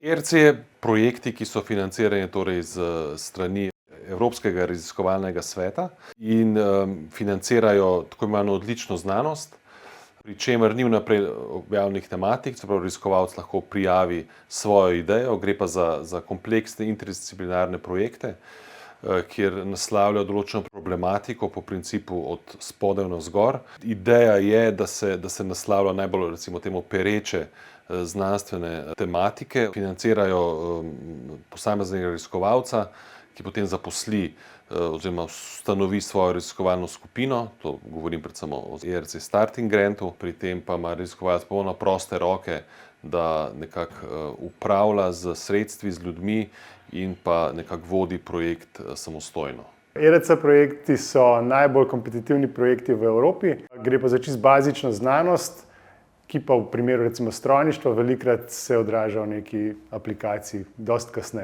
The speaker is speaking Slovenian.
ERC projekti, ki so financirani torej z strani Evropskega raziskovalnega sveta in financirajo tako imenovano odlično znanost, pri čemer ni vnaprej objavljenih tematik, se pravi, raziskovalec lahko prijavi svojo idejo, gre pa za kompleksne interdisciplinarne projekte, kjer naslavljajo določeno problematiko po principu od spodaj navzgor. Ideja je, da se naslavlja najbolj, recimo temu, pereče znanstvene tematike, financirajo posameznega raziskovalca, ki potem zaposli oziroma ustanovi svojo raziskovalno skupino, to govorim predvsem o ERC Starting Grantu, pri tem pa ima raziskovalec popolnoma proste roke, da nekako upravlja z sredstvi, z ljudmi in pa nekako vodi projekt samostojno. ERC projekti so najbolj kompetitivni projekti v Evropi, gre pa za čisto bazično znanost, ki pa v primeru recimo strojništva velikokrat se odraža v neki aplikaciji dosti kasneje.